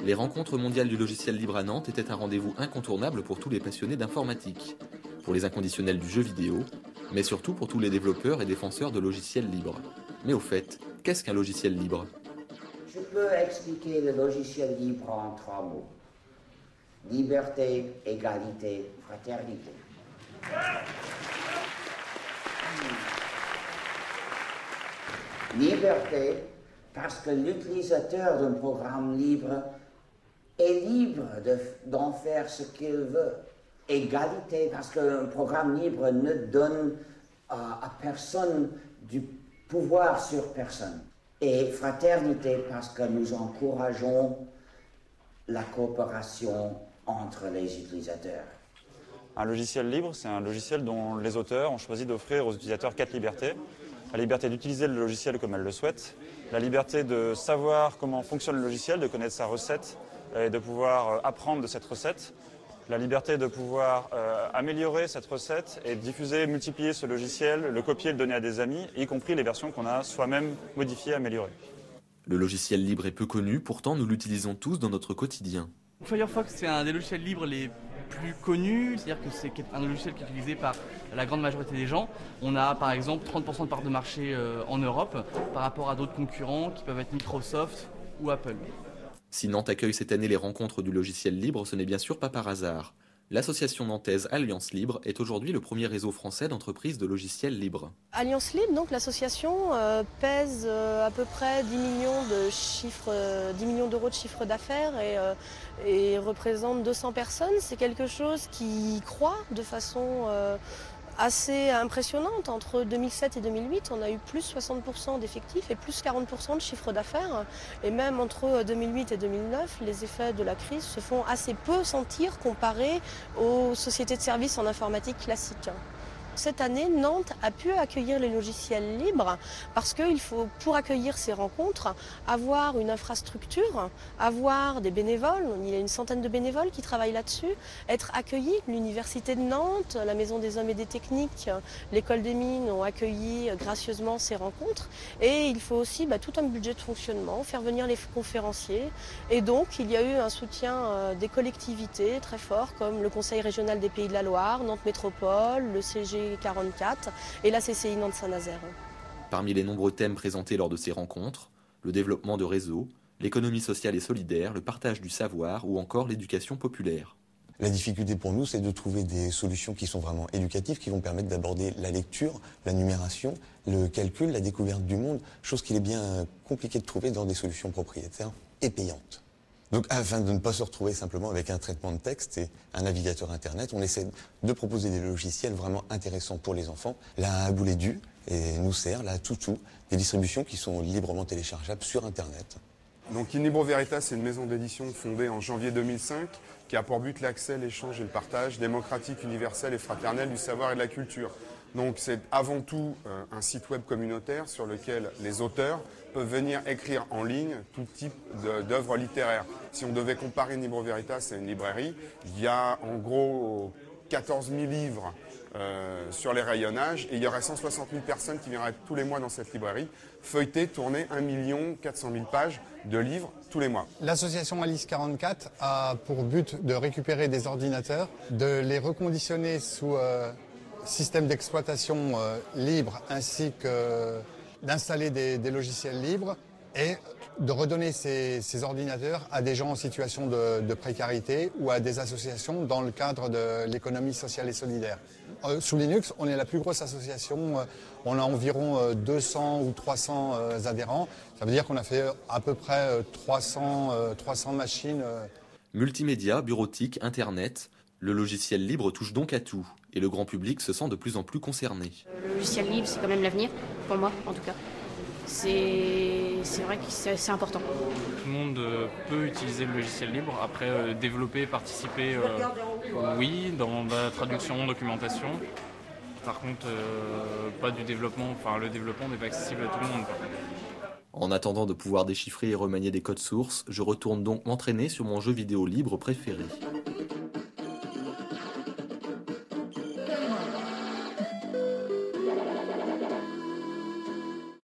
Les rencontres mondiales du logiciel libre à Nantes étaient un rendez-vous incontournable pour tous les passionnés d'informatique, pour les inconditionnels du jeu vidéo, mais surtout pour tous les développeurs et défenseurs de logiciels libres. Mais au fait, qu'est-ce qu'un logiciel libre? Je peux expliquer le logiciel libre en 3 mots. Liberté, égalité, fraternité. Liberté, parce que l'utilisateur d'un programme libre est libre d'en faire ce qu'il veut. Égalité, parce qu'un programme libre ne donne à personne du pouvoir sur personne. Et fraternité, parce que nous encourageons la coopération entre les utilisateurs. Un logiciel libre, c'est un logiciel dont les auteurs ont choisi d'offrir aux utilisateurs 4 libertés. La liberté d'utiliser le logiciel comme elles le souhaitent, la liberté de savoir comment fonctionne le logiciel, de connaître sa recette et de pouvoir apprendre de cette recette, la liberté de pouvoir améliorer cette recette et diffuser, multiplier ce logiciel, le copier, le donner à des amis, y compris les versions qu'on a soi-même modifiées, améliorées. Le logiciel libre est peu connu, pourtant nous l'utilisons tous dans notre quotidien. Firefox, c'est un des logiciels libres les plus connus, c'est-à-dire que c'est un logiciel qui est utilisé par la grande majorité des gens. On a par exemple 30% de part de marché en Europe par rapport à d'autres concurrents qui peuvent être Microsoft ou Apple. Si Nantes accueille cette année les rencontres du logiciel libre, ce n'est bien sûr pas par hasard. L'association nantaise Alliance Libre est aujourd'hui le premier réseau français d'entreprises de logiciels libres. Alliance Libre, donc l'association pèse à peu près 10 millions d'euros de chiffre d'affaires et représente 200 personnes. C'est quelque chose qui croît de façon assez impressionnante. Entre 2007 et 2008, on a eu plus 60% d'effectifs et plus 40% de chiffre d'affaires. Et même entre 2008 et 2009, les effets de la crise se font assez peu sentir comparés aux sociétés de services en informatique classiques. Cette année, Nantes a pu accueillir les logiciels libres parce qu'il faut, pour accueillir ces rencontres, avoir une infrastructure, avoir des bénévoles. Il y a une centaine de bénévoles qui travaillent là-dessus. Être accueillis, l'Université de Nantes, la Maison des Hommes et des Techniques, l'École des Mines ont accueilli gracieusement ces rencontres. Et il faut aussi tout un budget de fonctionnement, faire venir les conférenciers. Et donc, il y a eu un soutien des collectivités très fort, comme le Conseil régional des Pays de la Loire, Nantes Métropole, le CG 44 et la CCI Nantes-Saint-Nazaire. Parmi les nombreux thèmes présentés lors de ces rencontres, le développement de réseaux, l'économie sociale et solidaire, le partage du savoir ou encore l'éducation populaire. La difficulté pour nous, c'est de trouver des solutions qui sont vraiment éducatives, qui vont permettre d'aborder la lecture, la numération, le calcul, la découverte du monde, chose qu'il est bien compliqué de trouver dans des solutions propriétaires et payantes. Donc, afin de ne pas se retrouver simplement avec un traitement de texte et un navigateur Internet, on essaie de proposer des logiciels vraiment intéressants pour les enfants. La Boulet-Du et Noussert, la Toutou, des distributions qui sont librement téléchargeables sur Internet. Donc, In Libro Veritas, c'est une maison d'édition fondée en janvier 2005 qui a pour but l'accès, l'échange et le partage démocratique, universel et fraternel du savoir et de la culture. Donc c'est avant tout un site web communautaire sur lequel les auteurs peuvent venir écrire en ligne tout type d'œuvres littéraires. Si on devait comparer In Libro Veritas à une librairie, il y a en gros 14 000 livres sur les rayonnages et il y aurait 160 000 personnes qui viendraient tous les mois dans cette librairie feuilleter, tourner 1 400 000 pages de livres tous les mois. L'association Alice 44 a pour but de récupérer des ordinateurs, de les reconditionner sous système d'exploitation libre ainsi que d'installer des logiciels libres et de redonner ces ordinateurs à des gens en situation de précarité ou à des associations dans le cadre de l'économie sociale et solidaire. Sous Linux, on est la plus grosse association, on a environ 200 ou 300 adhérents. Ça veut dire qu'on a fait à peu près 300 machines. Multimédia, bureautique, Internet, le logiciel libre touche donc à tout. Et le grand public se sent de plus en plus concerné. Le logiciel libre, c'est quand même l'avenir, pour moi en tout cas. c'est vrai que c'est important. Tout le monde peut utiliser le logiciel libre. Après, développer, participer, oui, dans la traduction, documentation. Par contre, pas du développement. Enfin, le développement n'est pas accessible à tout le monde. En attendant de pouvoir déchiffrer et remanier des codes sources, je retourne donc m'entraîner sur mon jeu vidéo libre préféré.